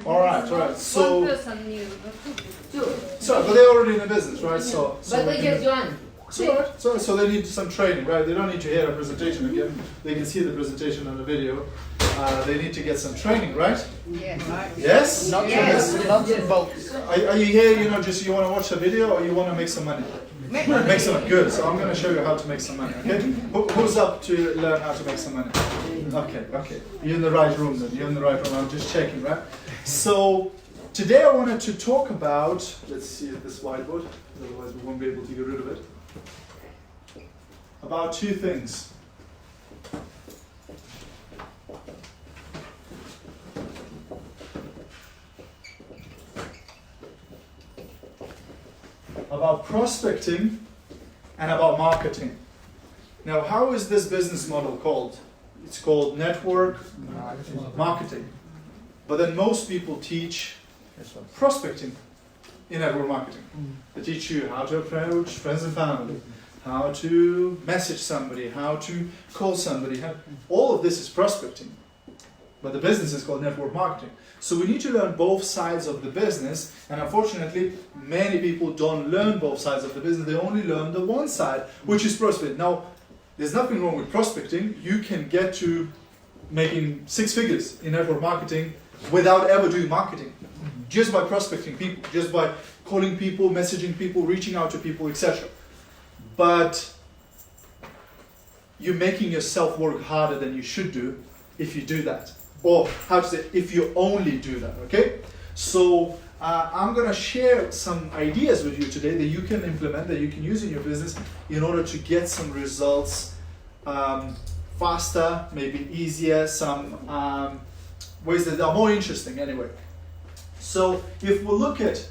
All right. So, One person new. but they're already in the business, right? So But we they can- just one. So they need some training, right? They don't need to hear a presentation again. They can see the presentation on the video. They need to get some training, right? Yes. Yes? Yes. Nuts and bolts. Are you here, just you want to watch a video or you want to make some money? Make some money. Good. So I'm going to show you how to make some money, okay? Who's up to learn how to make some money? Okay. You're in the right room then. You're in the right room. I'm just checking, right? So today I wanted to talk about, let's see this whiteboard, otherwise we won't be able to get rid of it. About two things. About prospecting and about marketing. Now, how is this business model called? It's called network marketing. But then most people teach prospecting in network marketing. They teach you how to approach friends and family, how to message somebody, how to call somebody. All of this is prospecting. But the business is called network marketing. So we need to learn both sides of the business, and unfortunately, many people don't learn both sides of the business. They only learn the one side, which is prospecting. Now, there's nothing wrong with prospecting. You can get to making 6 figures in network marketing without ever doing marketing. Just by prospecting people, just by calling people, messaging people, reaching out to people, etc. But you're making yourself work harder than you should do if you do that. Or how to say, if you only do that, okay? So I'm going to share some ideas with you today that you can implement, that you can use in your business in order to get some results faster, maybe easier, some ways that are more interesting anyway. So if we look at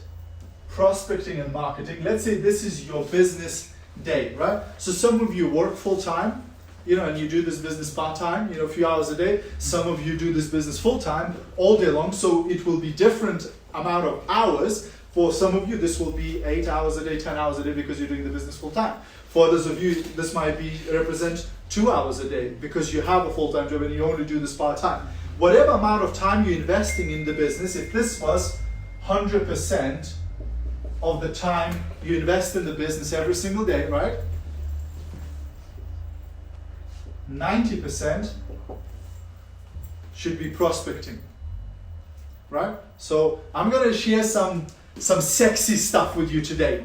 prospecting and marketing, let's say this is your business day, right? So some of you work full-time, and you do this business part-time, a few hours a day. Some of you do this business full-time, all day long, so it will be different amount of hours. For some of you, this will be 8 hours a day, 10 hours a day because you're doing the business full-time. For others of you, this might represent 2 hours a day because you have a full-time job and you only do this part-time. Whatever amount of time you're investing in the business, if this was 100% of the time you invest in the business every single day, right? 90% should be prospecting, right? So I'm going to share some sexy stuff with you today,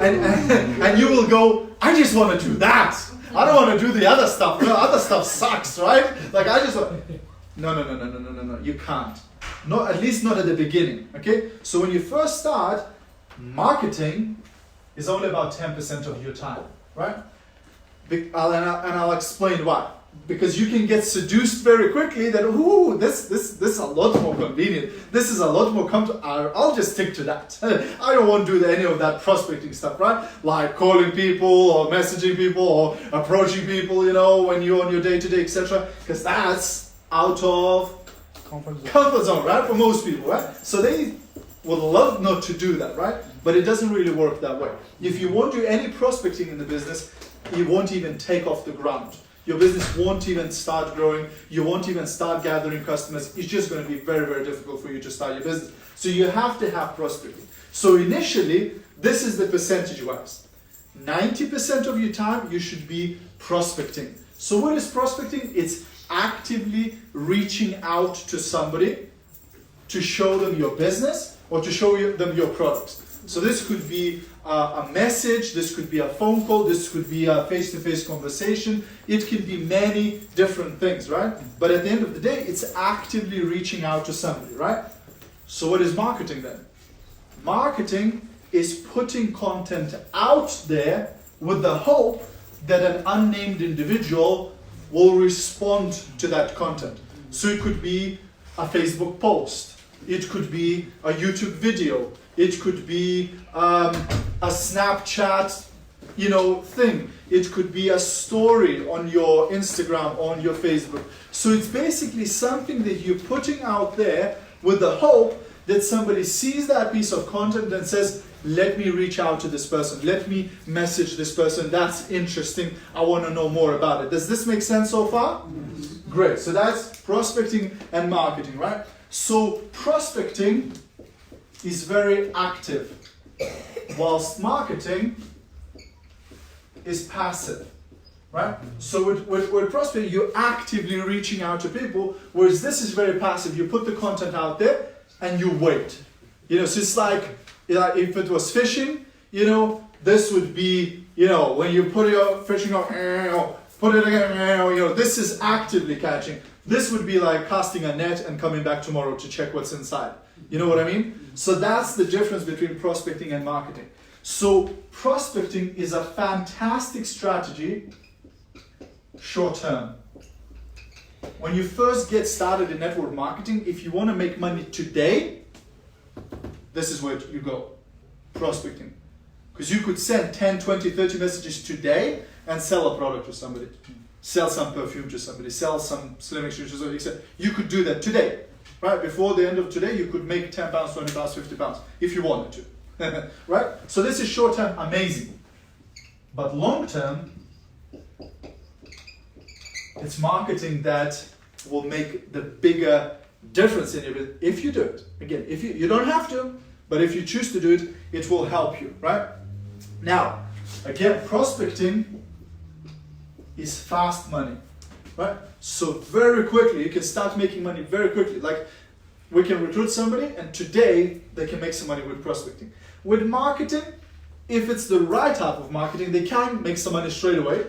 and you will go, I just want to do that. I don't want to do the other stuff. The other stuff sucks, right? Like I just want. No. You can't. Not at least not at the beginning. Okay. So when you first start, marketing is only about 10% of your time, right? And I'll explain why. Because you can get seduced very quickly that, this is a lot more convenient. This is a lot more comfortable. I'll just stick to that. I don't want to do any of that prospecting stuff, right? Like calling people or messaging people or approaching people, when you're on your day-to-day, etc. Because that's out of comfort zone, right? For most people, right? So they would love not to do that, right? But it doesn't really work that way. If you won't do any prospecting in the business, you won't even take off the ground. Your business won't even start growing. You won't even start gathering customers. It's just going to be very, very difficult for you to start your business. So you have to have prospecting. So initially, this is the percentage-wise. 90% of your time, you should be prospecting. So what is prospecting? It's actively reaching out to somebody to show them your business or to show them your products. So this could be a message, this could be a phone call, this could be a face-to-face conversation. It can be many different things, right? But at the end of the day, it's actively reaching out to somebody, right? So what is marketing then? Marketing is putting content out there with the hope that an unnamed individual will respond to that content. So it could be a Facebook post, it could be a YouTube video, it could be a Snapchat, thing. It could be a story on your Instagram, on your Facebook. So it's basically something that you're putting out there with the hope that somebody sees that piece of content and says, let me reach out to this person. Let me message this person. That's interesting. I want to know more about it. Does this make sense so far? Great. So that's prospecting and marketing, right? So prospecting is very active, whilst marketing is passive, right? So with prospecting, you're actively reaching out to people, whereas this is very passive. You put the content out there and you wait. You know, so it's like if it was fishing, you know, this would be, you know, when you put your fishing on, put it again, you know, this is actively catching. This would be like casting a net and coming back tomorrow to check what's inside. You know what I mean? So that's the difference between prospecting and marketing. So prospecting is a fantastic strategy short term. When you first get started in network marketing, if you want to make money today, this is where you go, prospecting. Because you could send 10, 20, 30 messages today and sell a product to somebody. Sell some perfume to somebody, sell some slimming shoes to somebody. You could do that today, right? Before the end of today, you could make £10, £20, £50 if you wanted to, right? So this is short term, amazing. But long term, it's marketing that will make the bigger difference in it if you do it. Again, if you don't have to, but if you choose to do it, it will help you, right? Now, again, prospecting is fast money, right? So very quickly, you can start making money very quickly. Like, we can recruit somebody and today they can make some money with prospecting. With marketing, if it's the right type of marketing, they can make some money straight away.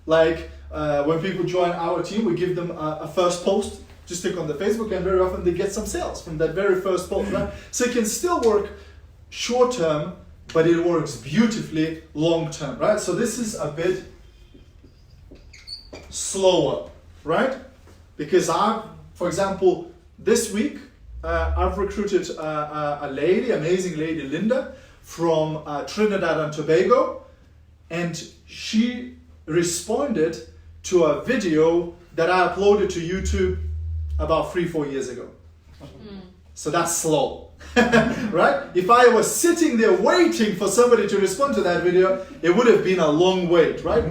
Like when people join our team, we give them a first post, just click on the Facebook, and very often they get some sales from that very first post, right? So it can still work short term, but it works beautifully long term, right? So this is a bit slower, right? Because for example, this week, I've recruited a lady, amazing lady, Linda, from Trinidad and Tobago, and she responded to a video that I uploaded to YouTube about 3-4 years ago. So that's slow, right? If I was sitting there waiting for somebody to respond to that video, it would have been a long wait, right?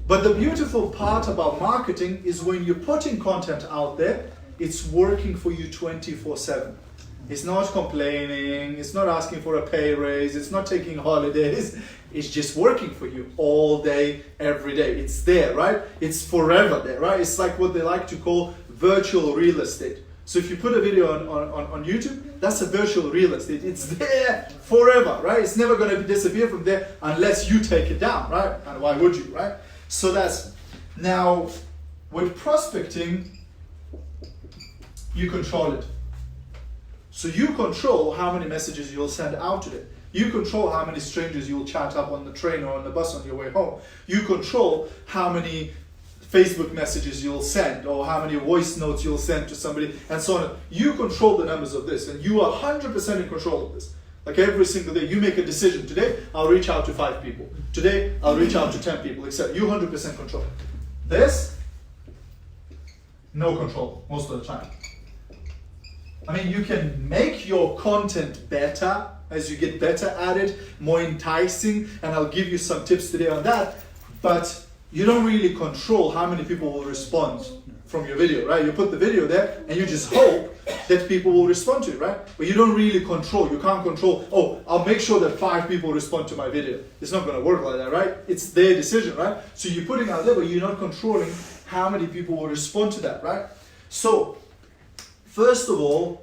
But the beautiful part about marketing is when you're putting content out there, it's working for you 24/7. It's not complaining, it's not asking for a pay raise, it's not taking holidays, it's just working for you all day, every day. It's there, right? It's forever there, right? It's like what they like to call virtual real estate. So if you put a video on YouTube, that's a virtual real estate. It's there forever, right? It's never going to disappear from there unless you take it down, right? And why would you, right? So that's, now with prospecting, you control it. So you control how many messages you'll send out today. You control how many strangers you'll chat up on the train or on the bus on your way home. You control how many Facebook messages you'll send or how many voice notes you'll send to somebody and so on. You control the numbers of this and you are 100% in control of this. Like every single day, you make a decision. Today, I'll reach out to 5 people. Today, I'll reach out to 10 people, etc. You 100% control. This, no control most of the time. I mean, you can make your content better as you get better at it, more enticing, and I'll give you some tips today on that, but you don't really control how many people will respond from your video, right? You put the video there and you just hope that people will respond to it, right? But you don't really control, you can't control, oh, I'll make sure that 5 people respond to my video. It's not gonna work like that, right? It's their decision, right? So you're putting out there, but you're not controlling how many people will respond to that, right? So, first of all,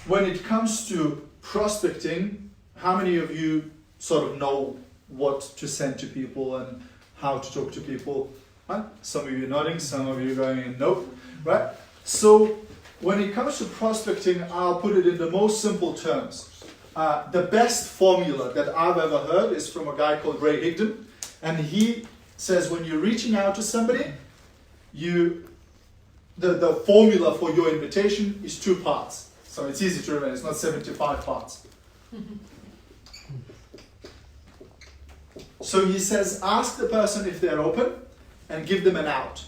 when it comes to prospecting, how many of you sort of know what to send to people and how to talk to people? Right? Some of you nodding, some of you going nope, right? So when it comes to prospecting, I'll put it in the most simple terms. The best formula that I've ever heard is from a guy called Ray Higdon, and he says when you're reaching out to somebody, the formula for your invitation is 2 parts. So it's easy to remember, it's not 75 parts. So he says, ask the person if they're open and give them an out.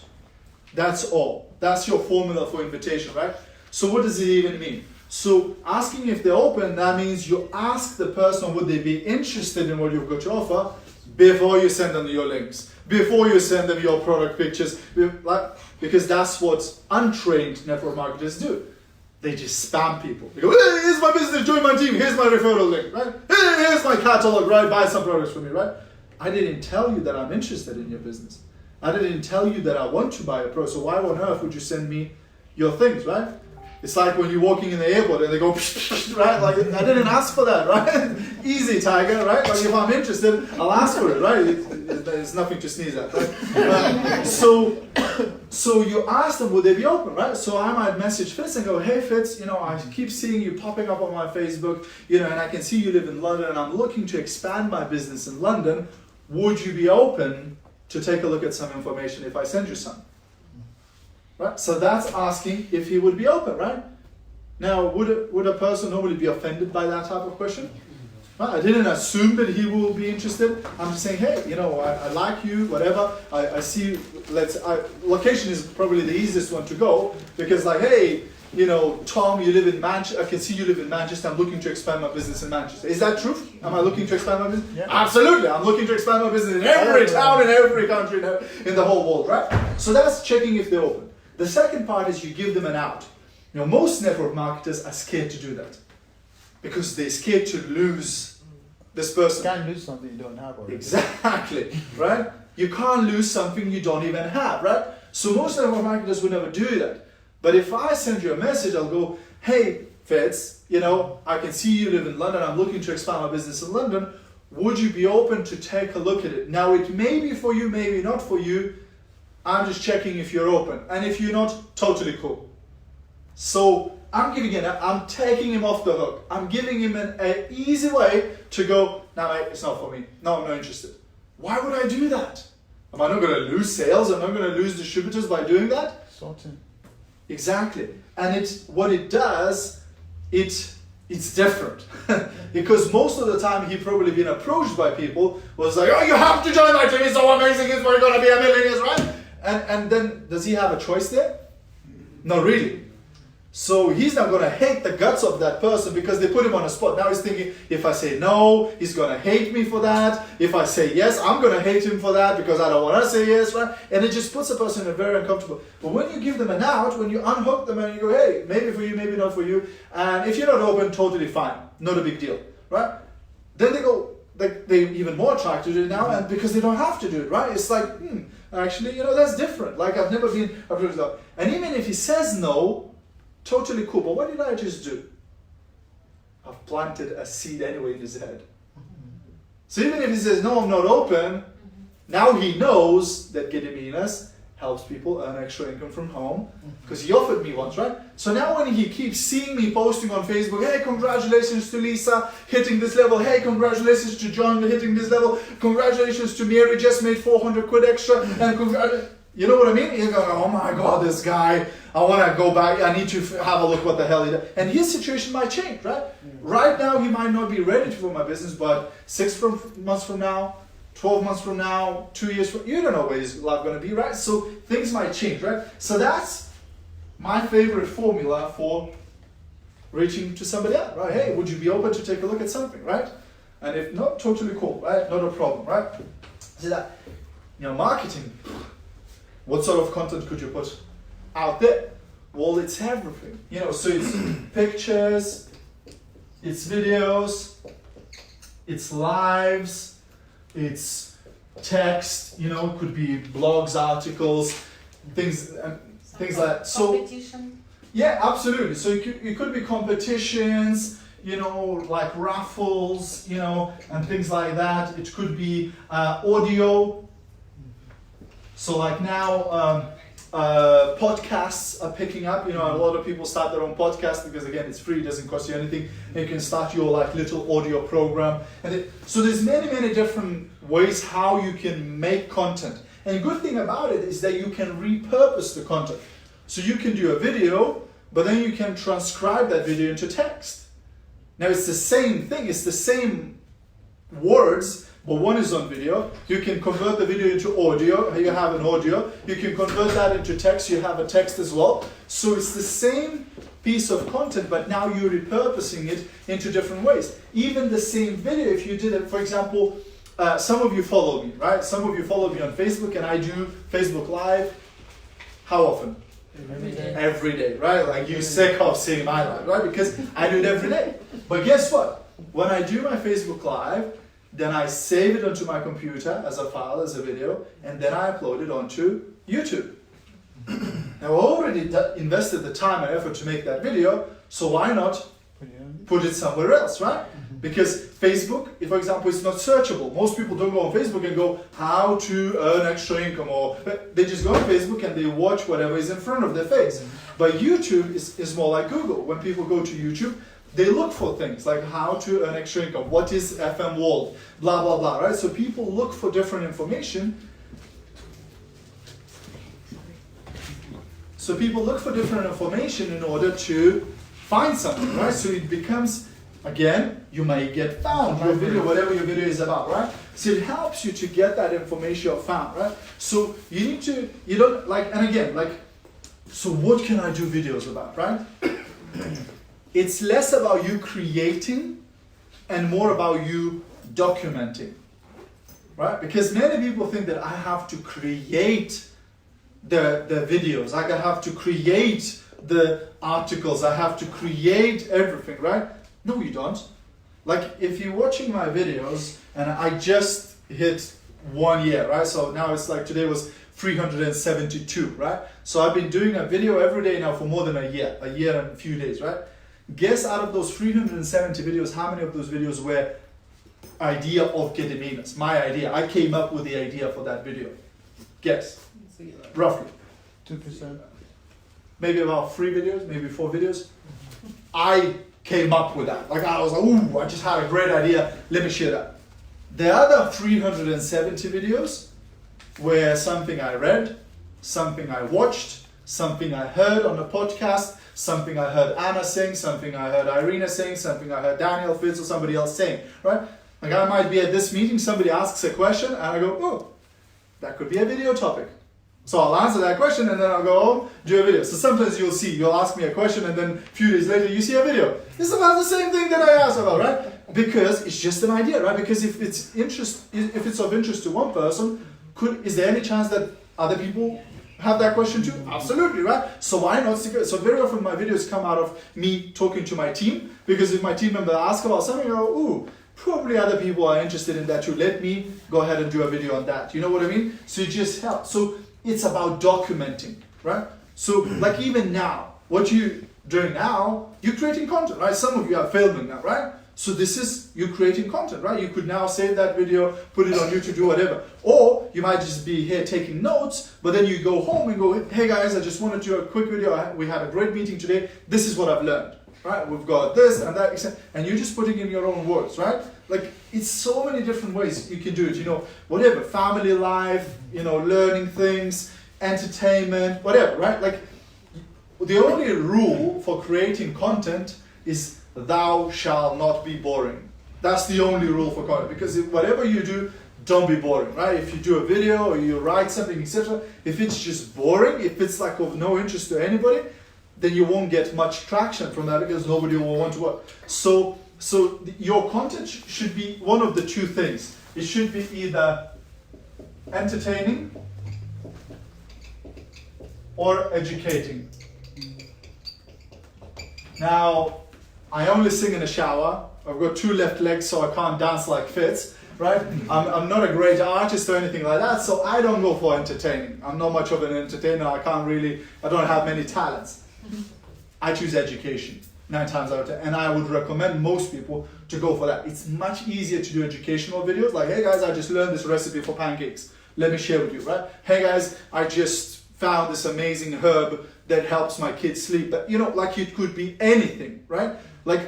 That's all. That's your formula for invitation, right? So what does it even mean? So asking if they're open, that means you ask the person would they be interested in what you've got to offer before you send them your links, before you send them your product pictures, because that's what untrained network marketers do. They just spam people. They go, hey, here's my business, join my team, here's my referral link, right? Hey, here's my catalog, right? Buy some products from me, right? I didn't tell you that I'm interested in your business. I didn't tell you that I want to buy a product, so why on earth would you send me your things, right? It's like when you're walking in the airport and they go, right? Like, I didn't ask for that, right? Easy, tiger, right? Like, if I'm interested, I'll ask for it, right? There's nothing to sneeze at, right? So you ask them, would they be open, right? So I might message Fitz and go, hey Fitz, I keep seeing you popping up on my Facebook, and I can see you live in London and I'm looking to expand my business in London. Would you be open to take a look at some information if I send you some? Right? So that's asking if he would be open, right? Now, would a person normally be offended by that type of question? Right? I didn't assume that he will be interested. I'm just saying, hey, I like you, whatever. I see, location is probably the easiest one to go because like, hey, Tom, you live in Manchester. I can see you live in Manchester. I'm looking to expand my business in Manchester. Is that true? Am I looking to expand my business? Yeah. Absolutely. I'm looking to expand my business in every town, in every country, in the whole world, right? So that's checking if they're open. The second part is you give them an out. Most network marketers are scared to do that because they're scared to lose this person. You can't lose something you don't have already. Exactly, right? You can't lose something you don't even have, right? So most network marketers would never do that. But if I send you a message, I'll go, hey, Fitz, I can see you live in London. I'm looking to expand my business in London. Would you be open to take a look at it? Now, it may be for you, maybe not for you. I'm just checking if you're open. And if you're not, totally cool. So I'm taking him off the hook. I'm giving him an easy way to go, no, mate, it's not for me. No, I'm not interested. Why would I do that? Am I not going to lose sales? Am I going to lose distributors by doing that? Sorting. Exactly. And what it does, it's different. Because most of the time he probably been approached by people was like, oh, you have to join my team, it's so amazing, it's we're going to be a millionaire, right? And then does he have a choice there? Not really. So he's not going to hate the guts of that person because they put him on a spot. Now he's thinking, if I say no, he's going to hate me for that. If I say yes, I'm going to hate him for that because I don't want to say yes, right? And it just puts a person in a very uncomfortable. But when you give them an out, when you unhook them and you go, hey, maybe for you, maybe not for you. And if you're not open, totally fine. Not a big deal, right? Then they go, they're even more attracted to it now and because they don't have to do it, right? It's like, actually, that's different. Like I've never been approached that. And even if he says no, totally cool, but what did I just do? I've planted a seed anyway in his head. So even if he says, no, I'm not open, now he knows that Gediminas helps people earn extra income from home because he offered me once, right? So now when he keeps seeing me posting on Facebook, hey, congratulations to Lisa hitting this level, hey, congratulations to John hitting this level, congratulations to Mary just made 400 quid extra, and you know what I mean? You're going, oh my God, this guy, I want to go back, I need to have a look what the hell he does. And his situation might change, right? Right now, he might not be ready for my business, but 6 months from now, 12 months from now, 2 years from you don't know where his life going to be, right? So things might change, right? So that's my favorite formula for reaching to somebody else, right? Hey, would you be open to take a look at something, right? And if not, totally cool, right? Not a problem, right? So that, marketing. What sort of content could you put out there? Well, it's everything. So it's pictures, it's videos, it's lives, it's text, could be blogs, articles, things like that. So, competition? Yeah, absolutely. So it could be competitions, like raffles, and things like that. It could be audio. So like now, podcasts are picking up. A lot of people start their own podcast because again, it's free, it doesn't cost you anything. And you can start your little audio program. So there's many different ways how you can make content. And the good thing about it is that you can repurpose the content. So you can do a video, but then you can transcribe that video into text. Now it's the same thing, it's the same words, but one is on video. You can convert the video into audio. You have an audio. You can convert that into text. You have a text as well. So it's the same piece of content, but now you're repurposing it into different ways. Even the same video, if you did it, for example, some of you follow me, right? Some of you follow me on Facebook, and I do Facebook Live. How often? Every day, right? Like you're sick of seeing my life, right? Because I do it every day. But guess what? When I do my Facebook Live, then I save it onto my computer as a file, as a video, and then I upload it onto YouTube. Now I already invested the time and effort to make that video, so why not put it somewhere else, right? Because Facebook, if for example, it's not searchable. Most people don't go on Facebook and go, how to earn extra income, or they just go on Facebook and they watch whatever is in front of their face. But YouTube is more like Google. When people go to YouTube, they look for things like how to earn extra income, what is FM World, blah, blah, blah, right? So people look for different information. So people look for different information in order to find something, right? So it becomes, again, you may get found, your video, whatever your video is about, right? So it helps you to get that information found, right? So you need to, you don't, like, and again, like, so what can I do videos about, right? It's less about you creating and more about you documenting, right? Because many people think that I have to create the videos, like I have to create the articles, I have to create everything, right? No, you don't. Like if you're watching my videos and I just hit 1 year, right? So now it's like today was 372, right? So I've been doing a video every day now for more than a year and a few days, right? Guess out of those 370 videos, how many of those videos were idea of Gediminas? My idea. I came up with the idea for that video. Guess. Roughly. 2%. Maybe about 3 videos, maybe 4 videos. I came up with that. Like I was like, ooh, I just had a great idea. Let me share that. The other 370 videos were something I read, something I watched, something I heard on a podcast, something I heard Anna saying, something I heard Irina saying, something I heard Daniel Fitz or somebody else saying, right? Like I might be at this meeting, somebody asks a question, and I go, oh, that could be a video topic. So I'll answer that question, and then I'll go home, do a video. So sometimes you'll ask me a question, and then a few days later you see a video. It's about the same thing that I asked about, right? Because it's just an idea, right? Because if it's of interest to one person, is there any chance that other people have that question too? Absolutely, right? So why not stick it? So very often my videos come out of me talking to my team, because if my team member asks about something, I go, ooh, probably other people are interested in that too. Let me go ahead and do a video on that. You know what I mean? So it just helps. So it's about documenting, right? So like even now, what you're doing now, you're creating content, right? Some of you are filming now, right? So this is you creating content, right? You could now save that video, put it on YouTube, do whatever. Or you might just be here taking notes, but then you go home and go, hey guys, I just wanted to do a quick video. We had a great meeting today. This is what I've learned, right? We've got this and that, and you're just putting in your own words, right? Like it's so many different ways you can do it, you know, whatever, family life, you know, learning things, entertainment, whatever, right? Like the only rule for creating content is thou shalt not be boring. That's the only rule for content, because if whatever you do, don't be boring, right? If you do a video or you write something, etc., if it's just boring, if it's like of no interest to anybody, then you won't get much traction from that, because nobody will want to watch. So your content should be one of the two things. It should be either entertaining or educating. Now, I only sing in the shower. I've got 2 left legs, so I can't dance like Fitz, right? I'm not a great artist or anything like that, so I don't go for entertaining. I'm not much of an entertainer. I don't have many talents. I choose education 9 times out of 10, and I would recommend most people to go for that. It's much easier to do educational videos, like, hey guys, I just learned this recipe for pancakes. Let me share with you, right? Hey guys, I just found this amazing herb that helps my kids sleep. But you know, like it could be anything, right? Like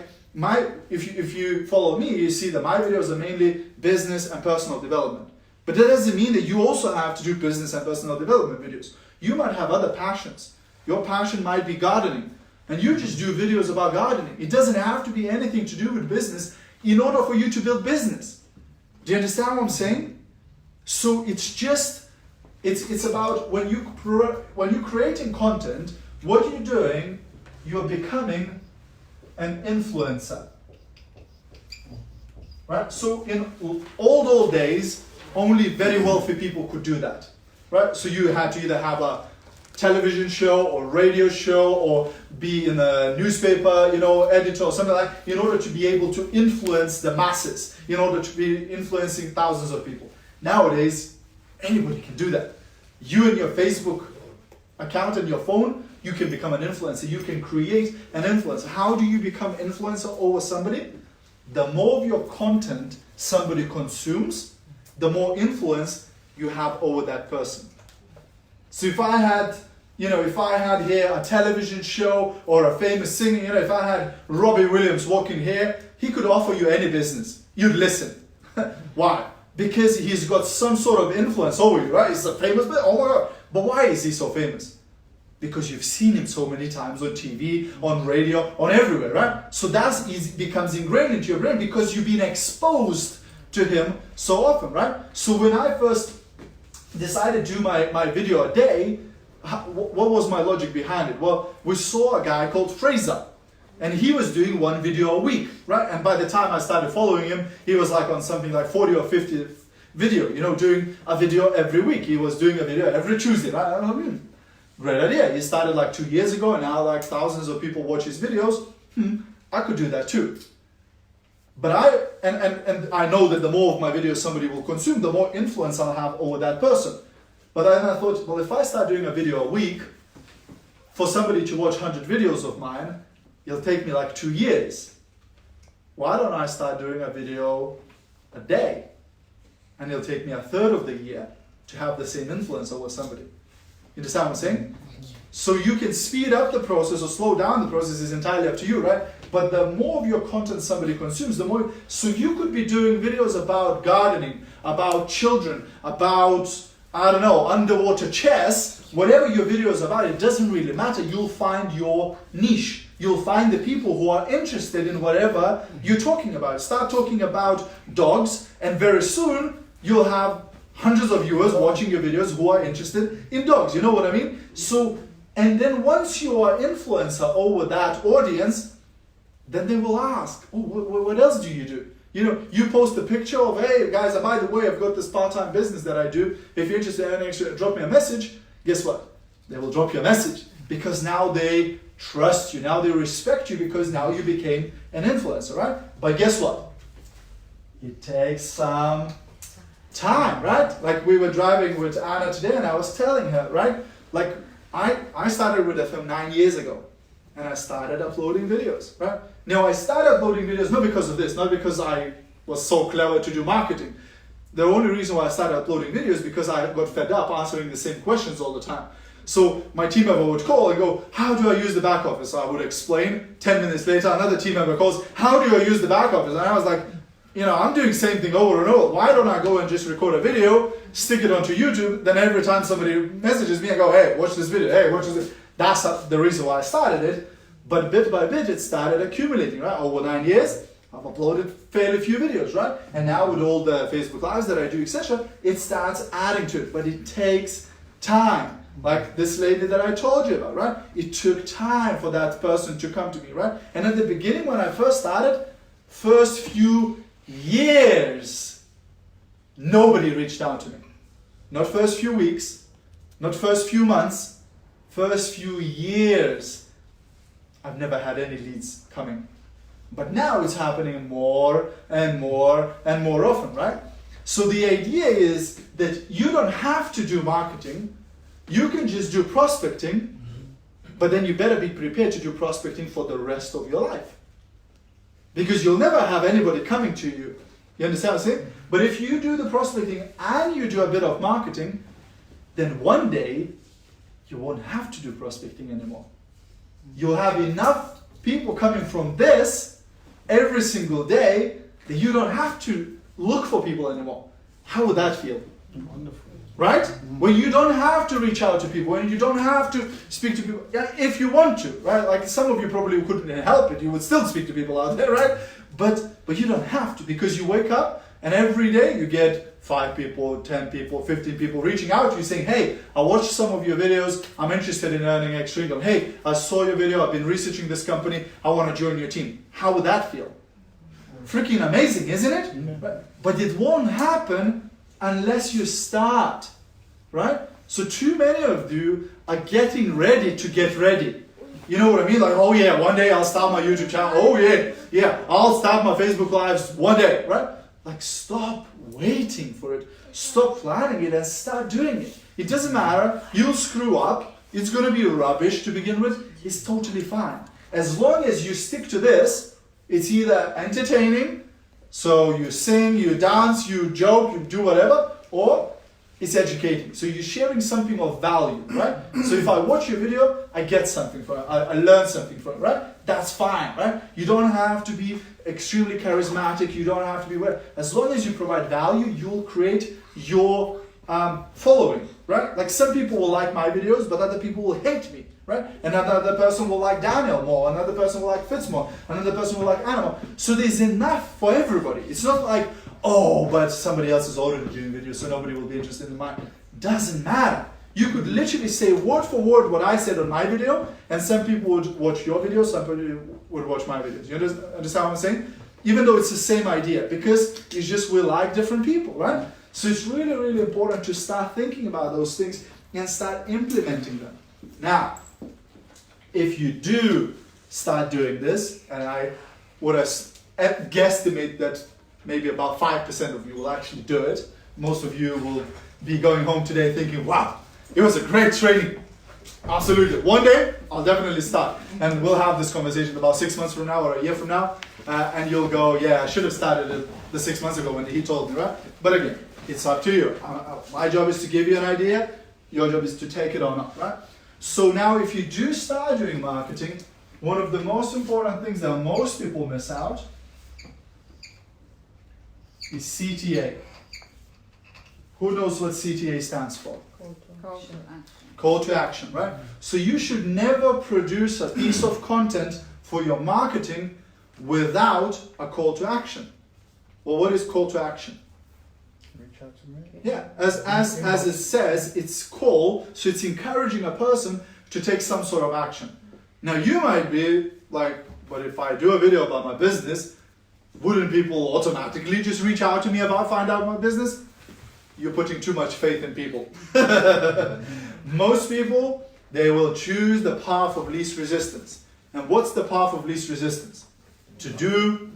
if you follow me, you see that my videos are mainly business and personal development. But that doesn't mean that you also have to do business and personal development videos. You might have other passions. Your passion might be gardening, and you just do videos about gardening. It doesn't have to be anything to do with business in order for you to build business. Do you understand what I'm saying? So it's about when you're creating content, what you're doing, you're becoming an influencer, right? So in old days, only very wealthy people could do that, right? So you had to either have a television show or radio show or be in a newspaper, editor or something like that, in order to be able to influence the masses, in order to be influencing thousands of people. Nowadays, anybody can do that. You and your Facebook account and your phone, you can become an influencer. You can create an influence. How do you become influencer over somebody? The more of your content somebody consumes, the more influence you have over that person. So if I had here a television show or a famous singer, if I had Robbie Williams walking here, he could offer you any business. You'd listen. Why? Because he's got some sort of influence over you, right? He's a famous man. Oh my God. But why is he so famous? Because you've seen him so many times on TV, on radio, on everywhere, right? So that becomes ingrained into your brain because you've been exposed to him so often, right? So when I first decided to do my video a day, what was my logic behind it? Well, we saw a guy called Fraser, and he was doing one video a week, right? And by the time I started following him, he was like on something like 40 or 50 video, doing a video every week. He was doing a video every Tuesday, right? Great idea. He started like 2 years ago, and now like thousands of people watch his videos. I could do that too. But I know that the more of my videos somebody will consume, the more influence I'll have over that person. But then I thought, well, if I start doing a video a week, for somebody to watch 100 videos of mine, it'll take me like 2 years. Why don't I start doing a video a day? And it'll take me a third of the year to have the same influence over somebody. You understand what I'm saying? So you can speed up the process or slow down the process, is entirely up to you, right? But the more of your content somebody consumes, the more. So you could be doing videos about gardening, about children, about, underwater chess. Whatever your video is about, it doesn't really matter. You'll find your niche. You'll find the people who are interested in whatever you're talking about. Start talking about dogs, and very soon you'll have hundreds of viewers watching your videos who are interested in dogs. You know what I mean? So, and then once you are influencer over that audience, then they will ask, oh, what else do you do? You post a picture of, hey guys, by the way, I've got this part-time business that I do. If you're interested in earning, drop me a message. Guess what? They will drop you a message because now they trust you. Now they respect you because now you became an influencer, right? But guess what? It takes some time, right? Like we were driving with Anna today and I was telling her, right? Like I started with FM 9 years ago and I started uploading videos, right? Now I started uploading videos not because of this, not because I was so clever to do marketing. The only reason why I started uploading videos is because I got fed up answering the same questions all the time. So my team member would call and go, how do I use the back office? So I would explain. 10 minutes later, another team member calls, how do I use the back office? And I was like, I'm doing the same thing over and over. Why don't I go and just record a video, stick it onto YouTube, then every time somebody messages me, I go, hey, watch this video, hey, watch this. That's the reason why I started it. But bit by bit, it started accumulating, right? Over 9 years, I've uploaded fairly few videos, right? And now with all the Facebook Lives that I do, etc., it starts adding to it. But it takes time. Like this lady that I told you about, right? It took time for that person to come to me, right? And at the beginning, when I first started, first few years, nobody reached out to me. Not first few weeks, not first few months, first few years. I've never had any leads coming. But now it's happening more and more and more often, right? So the idea is that you don't have to do marketing. You can just do prospecting, but then you better be prepared to do prospecting for the rest of your life. Because you'll never have anybody coming to you. You understand what I'm saying? But if you do the prospecting and you do a bit of marketing, then one day you won't have to do prospecting anymore. You'll have enough people coming from this every single day that you don't have to look for people anymore. How would that feel? Wonderful. Right? When you don't have to reach out to people, when you don't have to speak to people, yeah, if you want to, right? Like some of you probably couldn't help it, you would still speak to people out there, right? But you don't have to, because you wake up and every day you get 5 people, 10 people, 15 people reaching out to you saying, hey, I watched some of your videos, I'm interested in earning extra income. Hey, I saw your video, I've been researching this company, I want to join your team. How would that feel? Freaking amazing, isn't it? But it won't happen unless you start, right? So too many of you are getting ready to get ready. You know what I mean? Like, oh yeah, one day I'll start my YouTube channel. Oh yeah, I'll start my Facebook Lives one day, right? Like, stop waiting for it. Stop planning it and start doing it. It doesn't matter. You'll screw up. It's going to be rubbish to begin with. It's totally fine. As long as you stick to this, it's either entertaining, so you sing, you dance, you joke, you do whatever, or it's educating. So you're sharing something of value, right? So if I watch your video, I get something from it. I learn something from it, right? That's fine, right? You don't have to be extremely charismatic. You don't have to be as long as you provide value, you'll create your following, right? Like, some people will like my videos, but other people will hate me, right? Another person will like Daniel more. Another person will like Fitz more. Another person will like Anna more. So there's enough for everybody. It's not like, oh, but somebody else is already doing videos, so nobody will be interested in mine. Doesn't matter. You could literally say word for word what I said on my video, and some people would watch your video, some people would watch my videos. You understand what I'm saying? Even though it's the same idea, because it's just we like different people, right? So it's really, really important to start thinking about those things and start implementing them. Now, if you do start doing this, and I would guesstimate that maybe about 5% of you will actually do it. Most of you will be going home today thinking, wow, it was a great training. Absolutely. One day, I'll definitely start. And we'll have this conversation about 6 months from now or a year from now. And you'll go, yeah, I should have started it the 6 months ago when he told me, right? But again, it's up to you. My job is to give you an idea. Your job is to take it or not, right? So now if you do start doing marketing, one of the most important things that most people miss out is CTA. Who knows what CTA stands for? Call to action. Call to action, right? So you should never produce a piece of content for your marketing without a call to action. Well, what is call to action? Reach out to me. Yeah, as it says, it's call, so it's encouraging a person to take some sort of action. Now you might be like, but if I do a video about my business, wouldn't people automatically just reach out to me about find out my business? You're putting too much faith in people. Most people, they will choose the path of least resistance. And what's the path of least resistance? To do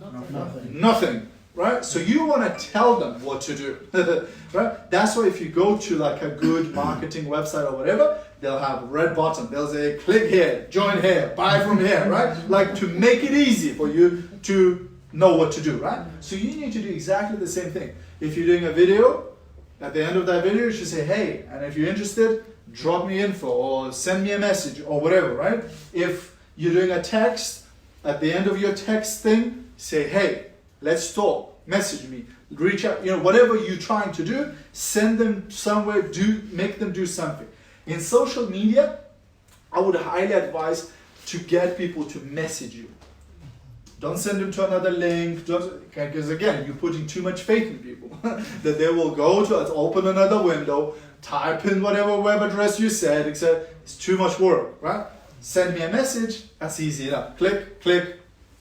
nothing, right? So you want to tell them what to do, right? That's why if you go to like a good marketing website or whatever, they'll have a red button. They'll say, click here, join here, buy from here, right? Like to make it easy for you to know what to do, right? So you need to do exactly the same thing. If you're doing a video, at the end of that video, you should say, hey, and if you're interested, drop me info or send me a message or whatever, right? If you're doing a text, at the end of your text thing, say, hey, let's talk, message me, reach out, whatever you're trying to do, send them somewhere, make them do something. In social media, I would highly advise to get people to message you. Don't send them to another link, because again, you're putting too much faith in people. That they will go to, open another window, type in whatever web address you said, etc. It's too much work, right? Send me a message, that's easy enough. Click,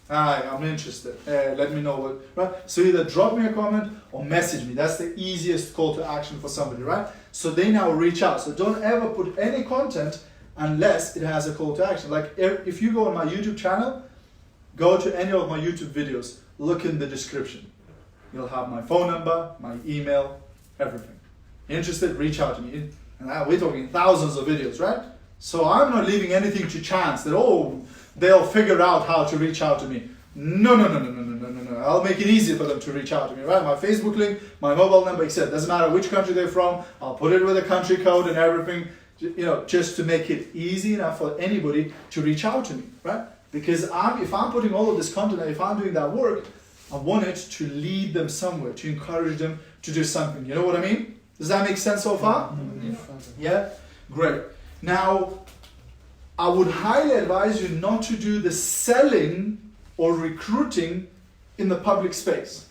hi, I'm interested, let me know what, right? So either drop me a comment or message me. That's the easiest call to action for somebody, right? So they now reach out. So don't ever put any content unless it has a call to action. Like if you go on my YouTube channel, go to any of my YouTube videos, look in the description. You'll have my phone number, my email, everything. Interested, reach out to me. And we're talking thousands of videos, right? So I'm not leaving anything to chance that, they'll figure out how to reach out to me. No. I'll make it easy for them to reach out to me, right? My Facebook link, my mobile number, etc. Doesn't matter which country they're from. I'll put it with a country code and everything, just to make it easy enough for anybody to reach out to me, right? Because if I'm putting all of this content and if I'm doing that work, I want it to lead them somewhere, to encourage them to do something. You know what I mean? Does that make sense so far? Yeah? Great. Now, I would highly advise you not to do the selling or recruiting in the public space.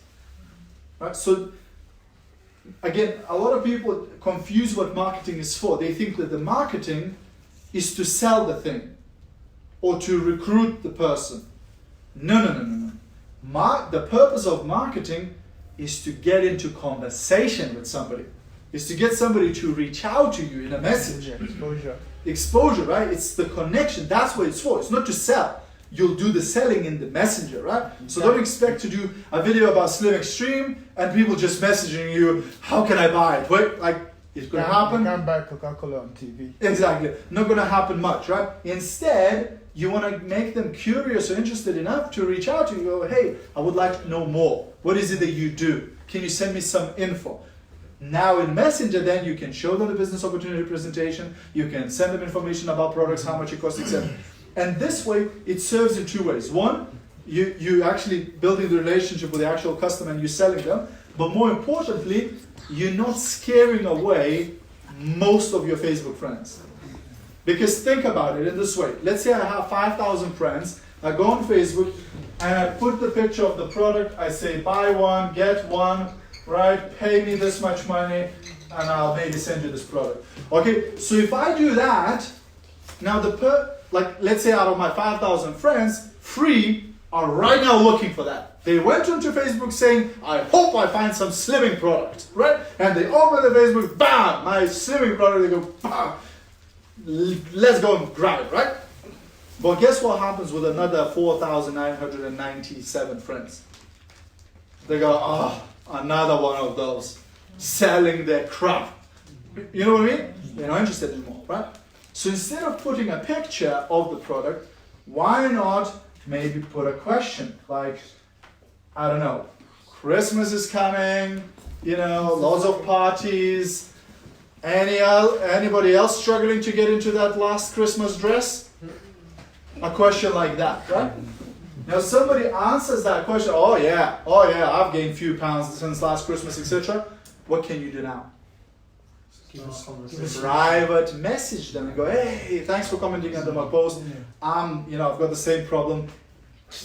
Right? So, again, a lot of people confuse what marketing is for. They think that the marketing is to sell the thing or to recruit the person. No. The purpose of marketing is to get into conversation with somebody. is to get somebody to reach out to you in a message. Exposure. Exposure, right? It's the connection. That's what it's for. It's not to sell. You'll do the selling in the messenger, right? So don't expect to do a video about Slim Extreme and people just messaging you, how can I buy it? Wait, like, it's going to happen. You can't buy Coca-Cola on TV. Exactly. Not going to happen much, right? Instead, you want to make them curious or interested enough to reach out to you and go, hey, I would like to know more. What is it that you do? Can you send me some info? Now in Messenger, then you can show them the business opportunity presentation. You can send them information about products, how much it costs, etc. And this way, it serves in two ways. One, you actually building the relationship with the actual customer and you're selling them. But more importantly, you're not scaring away most of your Facebook friends. Because think about it in this way. Let's say I have 5,000 friends. I go on Facebook and I put the picture of the product. I say buy one, get one, right? Pay me this much money and I'll maybe send you this product. Okay, so if I do that, now let's say out of my 5,000 friends, 3 are right now looking for that. They went onto Facebook saying, I hope I find some slimming product, right? And they open the Facebook, bam, my slimming product, they go, bam, let's go and grab it, right? But guess what happens with another 4,997 friends? They go, oh, another one of those, selling their crap. You know what I mean? They're not interested anymore, right? So instead of putting a picture of the product, why not maybe put a question like, I don't know, Christmas is coming, lots of parties. Anybody else struggling to get into that last Christmas dress? A question like that, right? Now somebody answers that question, oh yeah, I've gained a few pounds since last Christmas, etc. What can you do now? Private message them and go, hey, thanks for commenting under my post. I've got the same problem,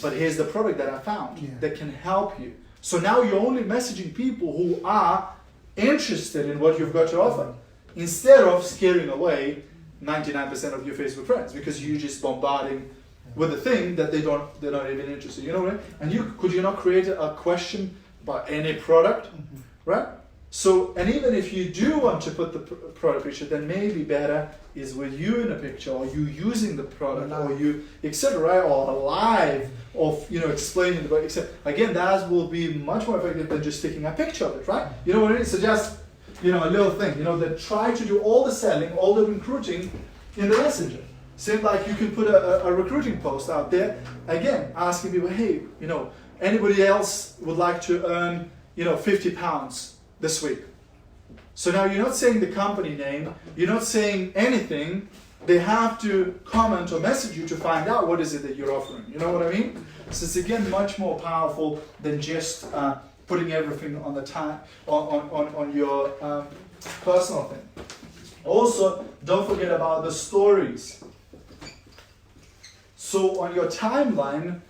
but here's the product that I found that can help you. So now you're only messaging people who are interested in what you've got to offer, instead of scaring away 99% of your Facebook friends because you're just bombarding with a thing that they're not even interested. You know what I mean? And could you not create a question about any product, right? So, and even if you do want to put the product picture, then maybe better is with you in a picture, or you using the product, or you, etc., right? Or a live of, explaining the product, etc. Again, that will be much more effective than just taking a picture of it, right? You know what I mean? So just, a little thing, that try to do all the selling, all the recruiting in the messenger. Same like you can put a recruiting post out there, again, asking people, hey, anybody else would like to earn, 50 pounds this week. So now you're not saying the company name, you're not saying anything. They have to comment or message you to find out what is it that you're offering. You know what I mean? So it's again much more powerful than just putting everything on the on your personal thing. Also, don't forget about the stories. So on your timeline,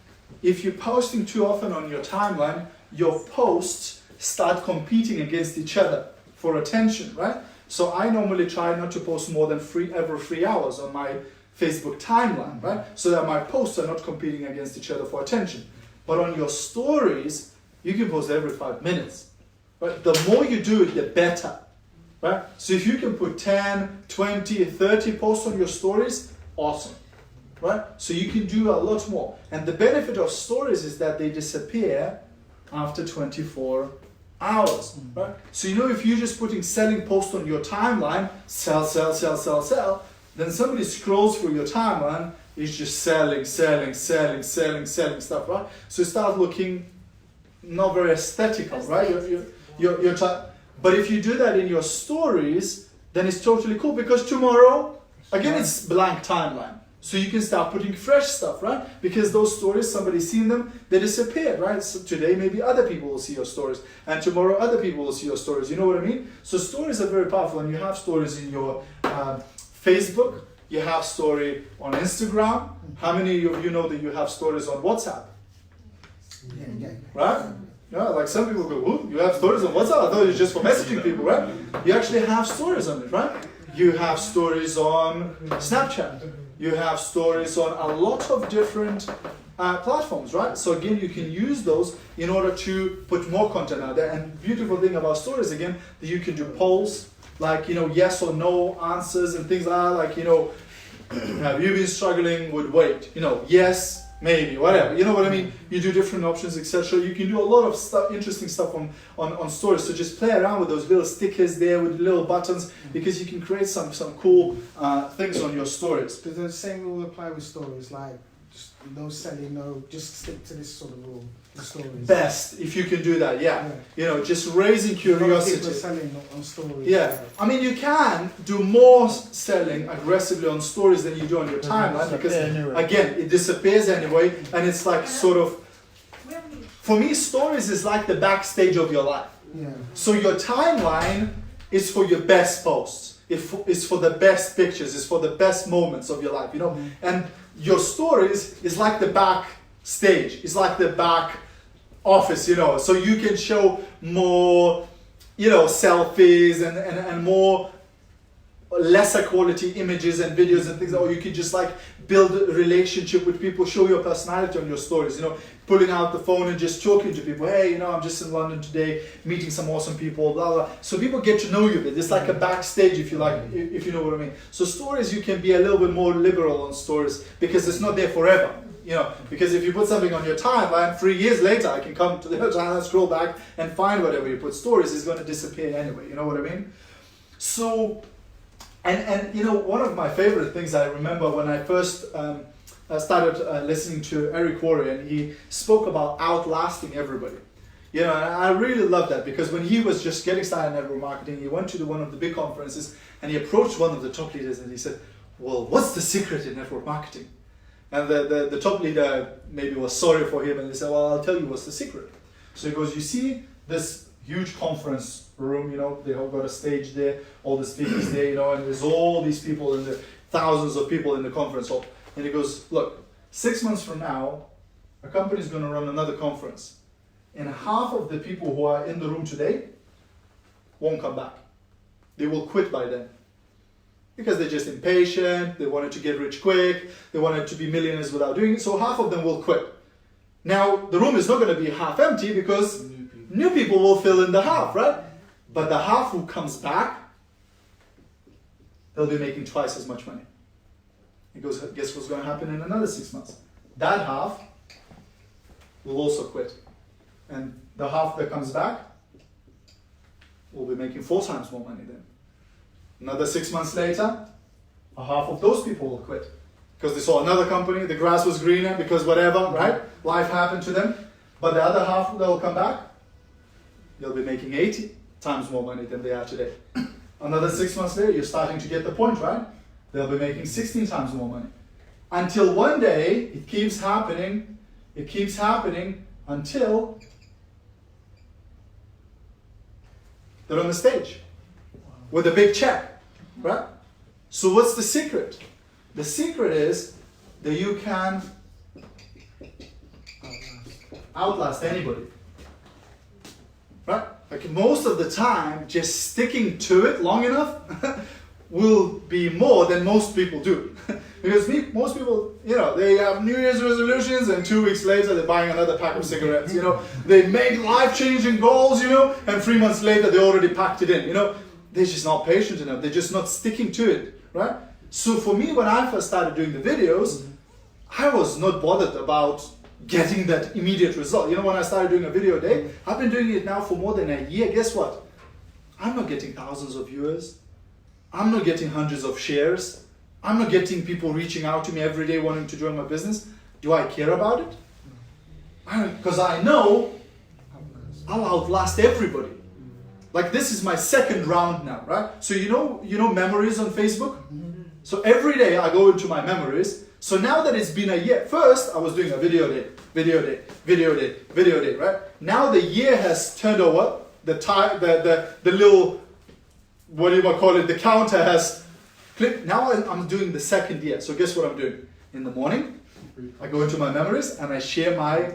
if you're posting too often on your timeline, your posts start competing against each other for attention, right? So I normally try not to post more than every 3 hours on my Facebook timeline, right? So that my posts are not competing against each other for attention. But on your stories, you can post every 5 minutes, right? The more you do it, the better, right? So if you can put 10, 20, 30 posts on your stories, awesome, right? So you can do a lot more. And the benefit of stories is that they disappear after 24 hours, right? So if you're just putting selling posts on your timeline, sell, then somebody scrolls through your timeline, is just selling stuff, right? So it starts looking not very aesthetical, right? But if you do that in your stories, then it's totally cool because tomorrow, again, it's blank timeline. So you can start putting fresh stuff, right? Because those stories, somebody's seen them, they disappeared, right? So today, maybe other people will see your stories. And tomorrow, other people will see your stories. You know what I mean? So stories are very powerful. And you have stories in your Facebook. You have story on Instagram. How many of you know that you have stories on WhatsApp? Right? Yeah, like some people go, "Ooh, you have stories on WhatsApp? I thought it was just for messaging people, right?" You actually have stories on it, right? You have stories on Snapchat. You have stories on a lot of different platforms, right? So again, you can use those in order to put more content out there. And beautiful thing about stories, again, that you can do polls, like, you know, yes or no answers and things like that, like, you know, have you been struggling with weight? You know, yes, maybe, whatever. You know what I mean? You do different options, etc. You can do a lot of stuff, interesting stuff on stories. So just play around with those little stickers there with little buttons, because you can create some cool things on your stories. But the same rule apply with stories, like just no selling, no, just stick to this sort of rule. The stories. Best if you can do that, yeah. You know, just raising curiosity. People are selling on stories. Yeah, I mean, you can do more selling aggressively on stories than you do on your timeline, because again, it disappears anyway, and it's like sort of, for me, stories is like the backstage of your life. Yeah. So your timeline is for your best posts. It's for the best pictures. It's for the best moments of your life, you know. And your stories is like the backstage. It's like the back office, you know. So you can show more, you know, selfies and more lesser quality images and videos and things, or you could just like build a relationship with people, show your personality on your stories, you know, pulling out the phone and just talking to people. Hey, you know, I'm just in London today, meeting some awesome people, blah, blah. So people get to know you a bit. It's like a backstage, if you like, if you know what I mean. So stories, you can be a little bit more liberal on stories, because it's not there forever. You know, because if you put something on your timeline, 3 years later, I can come to the timeline, scroll back and find whatever you put. Stories is going to disappear anyway, you know what I mean? So, and you know, one of my favorite things I remember when I first started listening to Eric Warren, and he spoke about outlasting everybody. You know, and I really love that, because when he was just getting started in network marketing, he went to one of the big conferences and he approached one of the top leaders and he said, well, what's the secret in network marketing? And the top leader maybe was sorry for him, and they said, well, I'll tell you what's the secret. So he goes, you see this huge conference room, you know, they all got a stage there, all the speakers there, you know, and there's all these people in the thousands of people in the conference hall. And he goes, look, 6 months from now, a company is going to run another conference, and half of the people who are in the room today won't come back. They will quit by then. Because they're just impatient, they wanted to get rich quick, they wanted to be millionaires without doing it, so half of them will quit. Now, the room is not going to be half empty, because new people will fill in the half, right? But the half who comes back, they'll be making twice as much money. He goes, guess what's going to happen in another 6 months? That half will also quit. And the half that comes back will be making 4 times more money then. Another 6 months later, a half of those people will quit. Because they saw another company, the grass was greener, because whatever, right? Life happened to them. But the other half that will come back, they'll be making 80 times more money than they are today. Another 6 months later, you're starting to get the point, right? They'll be making 16 times more money. Until one day, it keeps happening until they're on the stage with a big check, right? So what's the secret? The secret is that you can outlast anybody, right? Like most of the time, just sticking to it long enough will be more than most people do. Because most people, you know, they have New Year's resolutions and 2 weeks later they're buying another pack of cigarettes, you know. They make life-changing goals, you know, and 3 months later they already packed it in, you know. They're just not patient enough. They're just not sticking to it, right? So for me, when I first started doing the videos, I was not bothered about getting that immediate result. You know, when I started doing a video a day, I've been doing it now for more than a year. Guess what? I'm not getting thousands of viewers. I'm not getting hundreds of shares. I'm not getting people reaching out to me every day wanting to join my business. Do I care about it? Because I know I'll outlast everybody. Like this is my second round now, right? So you know memories on Facebook? So every day I go into my memories. So now that it's been a year, first I was doing a video day, right? Now the year has turned over, the little, what do you call it, the counter has clicked. Now I'm doing the second year. So guess what I'm doing? In the morning, I go into my memories and I share my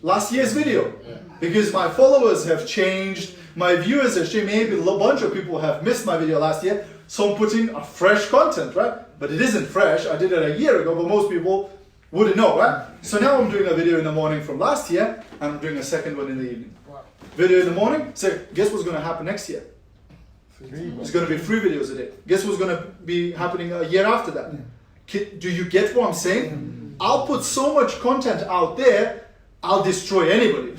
last year's video. Because my followers have changed, my viewers have changed, maybe a bunch of people have missed my video last year, so I'm putting a fresh content, right? But it isn't fresh, I did it a year ago, but most people wouldn't know, right? So now I'm doing a video in the morning from last year, and I'm doing a second one in the evening. Wow. Video in the morning, so guess what's going to happen next year? It's going to be 3 videos a day. Guess what's going to be happening a year after that? Do you get what I'm saying? I'll put so much content out there, I'll destroy anybody.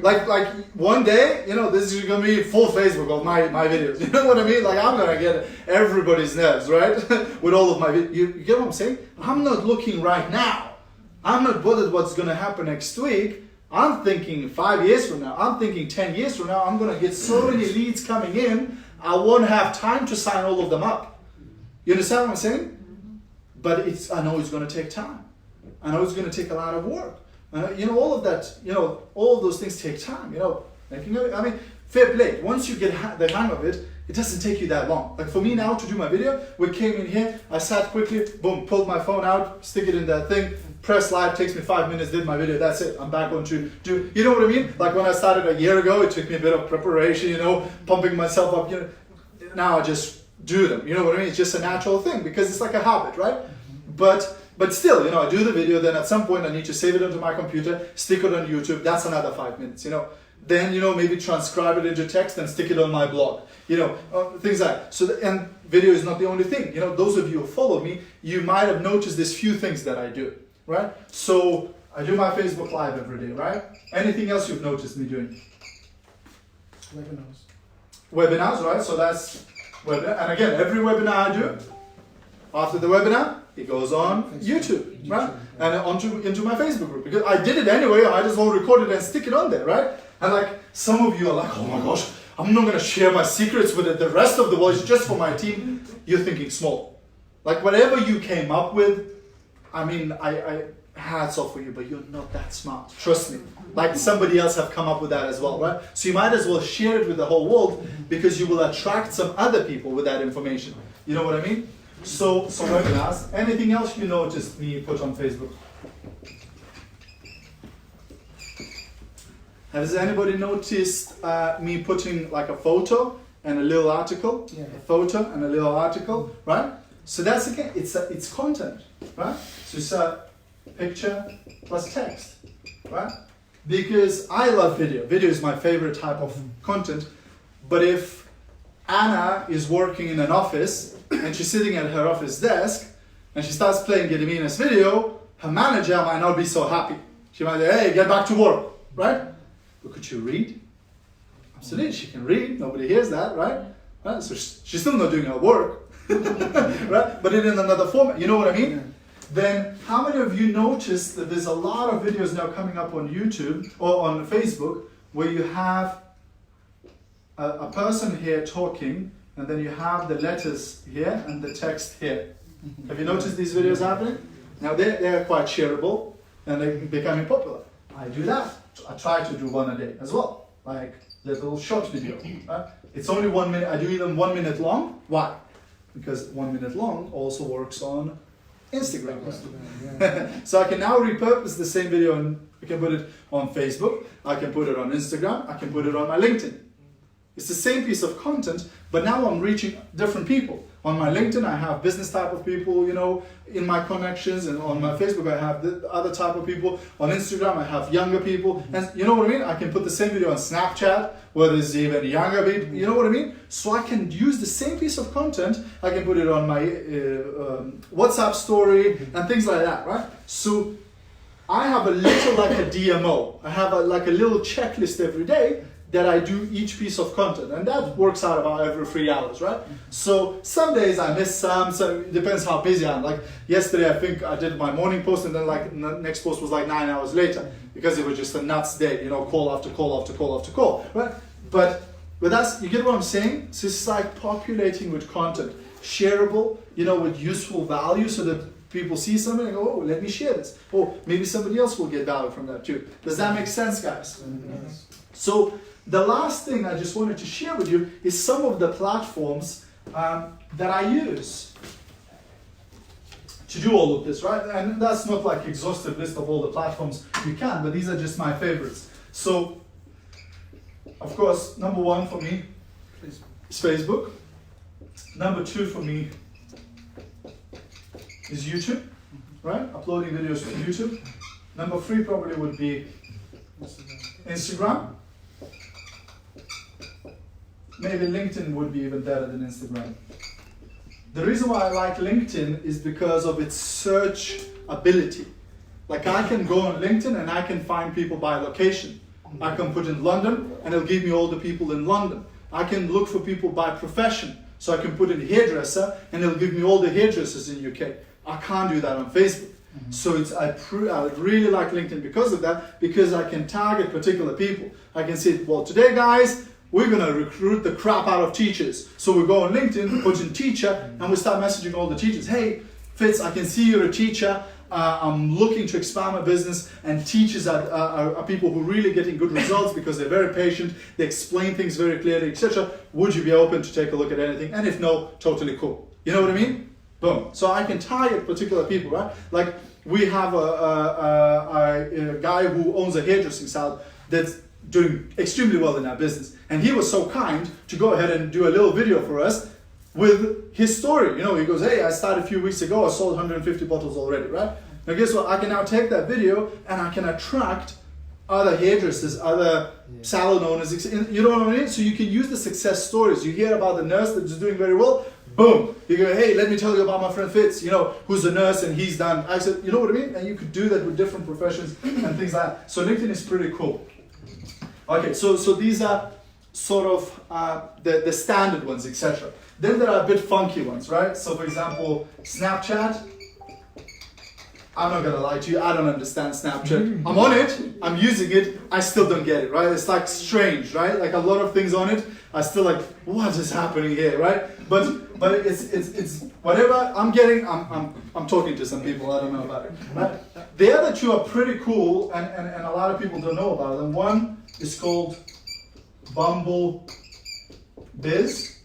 like one day, you know, this is going to be full Facebook of my videos. You know what I mean? Like I'm going to get everybody's nerves, right? With all of my videos. You get what I'm saying? I'm not looking right now. I'm not bothered what's going to happen next week. I'm thinking 5 years from now. I'm thinking 10 years from now. I'm going to get so many leads coming in. I won't have time to sign all of them up. You understand what I'm saying? But I know it's going to take time. I know it's going to take a lot of work. You know, all of that, you know, all of those things take time, you know. I mean, fair play. Once you get the hang of it, it doesn't take you that long. Like for me now to do my video, we came in here, I sat quickly, boom, pulled my phone out, stick it in that thing, press live, takes me 5 minutes, did my video, that's it. I'm back on to do, you know what I mean? Like when I started a year ago, it took me a bit of preparation, you know, pumping myself up, you know. Now I just do them, you know what I mean? It's just a natural thing because it's like a habit, right? But still, you know, I do the video, then at some point I need to save it onto my computer, stick it on YouTube, that's another 5 minutes, you know. Then, you know, maybe transcribe it into text and stick it on my blog, you know, things like that. So, and video is not the only thing. You know, those of you who follow me, you might have noticed these few things that I do, right? So, I do my Facebook Live every day, right? Anything else you've noticed me doing? Webinars. Webinars, right? So that's webinar. And again, every webinar I do, after the webinar, it goes on YouTube, right? And into my Facebook group. Because I did it anyway, I just all record it and stick it on there, right? And like, some of you are like, oh my gosh, I'm not going to share my secrets with the rest of the world, it's just for my team. You're thinking small. Like whatever you came up with, I mean, I hats off for you, but you're not that smart. Trust me. Like somebody else have come up with that as well, right? So you might as well share it with the whole world because you will attract some other people with that information. You know what I mean? So webinars. Anything else you noticed me put on Facebook? Has anybody noticed me putting like a photo and a little article? Yeah. A photo and a little article, right? So that's again, it's content, right? So it's a picture plus text, right? Because I love video. Video is my favorite type of content. But if Anna is working in an office and she's sitting at her office desk and she starts playing Gediminas video, her manager might not be so happy. She might say, hey, get back to work, right? But could you read? Absolutely, she can read. Nobody hears that, right? So she's still not doing her work, right? But in another format. You know what I mean? Yeah. Then how many of you noticed that there's a lot of videos now coming up on YouTube or on Facebook where you have a person here talking and then you have the letters here and the text here. Have you noticed these videos happening? Now they're quite shareable and they're becoming popular. I do that. I try to do one a day as well, like little short video. Right? It's only 1 minute. I do them 1 minute long. Why? Because 1 minute long also works on Instagram. Yeah. So I can now repurpose the same video and I can put it on Facebook. I can put it on Instagram. I can put it on my LinkedIn. It's the same piece of content, but now I'm reaching different people. On my LinkedIn, I have business type of people, you know, in my connections, and on my Facebook, I have the other type of people. On Instagram, I have younger people, and you know what I mean? I can put the same video on Snapchat, where there's even younger people, you know what I mean? So I can use the same piece of content, I can put it on my WhatsApp story, and things like that, right? So I have a little like a DMO. I have like a little checklist every day that I do each piece of content, and that works out about every 3 hours, right? So some days I miss some, so it depends how busy I am. Like yesterday, I think I did my morning post, and then like the next post was like 9 hours later because it was just a nuts day, you know, call after call after call after call, right? But that's, you get what I'm saying? So it's like populating with content, shareable, you know, with useful value, so that people see something and go, oh, let me share this. Oh, maybe somebody else will get value from that too. Does that make sense, guys? Yes. So the last thing I just wanted to share with you is some of the platforms that I use to do all of this, right? And that's not like exhaustive list of all the platforms you can, but these are just my favorites. So, of course, number 1 for me is Facebook. Number 2 for me is YouTube, right? Uploading videos to YouTube. Number 3 probably would be Instagram. maybe LinkedIn would be even better than Instagram. The reason why I like LinkedIn is because of its search ability. Like I can go on LinkedIn and I can find people by location. I can put in London and it'll give me all the people in London. I can look for people by profession. So I can put in hairdresser and it'll give me all the hairdressers in UK. I can't do that on Facebook. So I really like LinkedIn because of that, because I can target particular people. I can say, well, today guys, we're going to recruit the crap out of teachers. So we go on LinkedIn, put in teacher, and we start messaging all the teachers. Hey, Fitz, I can see you're a teacher. I'm looking to expand my business, and teachers are people who are really getting good results because they're very patient, they explain things very clearly, etc. Would you be open to take a look at anything? And if no, totally cool. You know what I mean? Boom. So I can target particular people, right? Like we have a guy who owns a hairdressing salon that's doing extremely well in our business. And he was so kind to go ahead and do a little video for us with his story. You know, he goes, hey, I started a few weeks ago, I sold 150 bottles already, right? Now guess what? I can now take that video and I can attract other hairdressers, other salon owners, you know what I mean? So you can use the success stories. You hear about the nurse that's doing very well, boom. You go, hey, let me tell you about my friend Fitz, you know, who's a nurse and he's done. I said, you know what I mean? And you could do that with different professions and things like that. So LinkedIn is pretty cool. Okay, so these are sort of the standard ones, etc. Then there are a bit funky ones, right? So for example, Snapchat. I'm not gonna lie to you, I don't understand Snapchat. I'm on it, I'm using it, I still don't get it, right? It's like strange, right? Like a lot of things on it, I still like, what is happening here, right? But it's whatever I'm getting, I'm talking to some people, I don't know about it. Right? The other two are pretty cool, and a lot of people don't know about them. One is called Bumble Biz.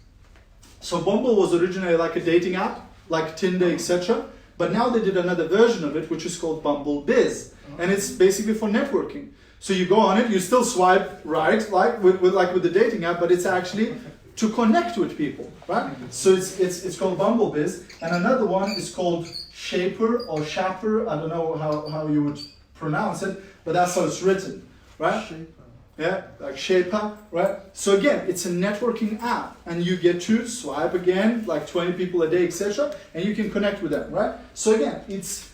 So Bumble was originally like a dating app, like Tinder, etc. But now they did another version of it, which is called Bumble Biz, and it's basically for networking. So you go on it, you still swipe right, like with the dating app, but it's actually to connect with people, right? So it's called Bumble Biz, and another one is called Shaper or Shapper. I don't know how you would pronounce it, but that's how it's written, right? Shaper. Yeah, like Shaper, right? So again, it's a networking app, and you get to swipe again, like 20 people a day, etc., and you can connect with them, right? So again, it's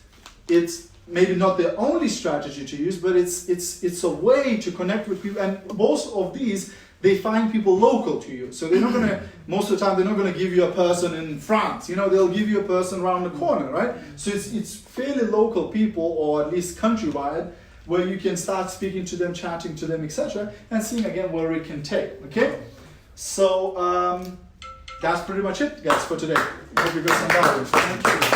maybe not the only strategy to use, but it's a way to connect with people, and most of these, they find people local to you. So they're not gonna, most of the time, they're not gonna give you a person in France, you know, they'll give you a person around the corner, right? So it's fairly local people, or at least countrywide, where you can start speaking to them, chatting to them, etc., and seeing again where it can take, okay? So that's pretty much it, guys, for today. Hope you got some value. Thank you.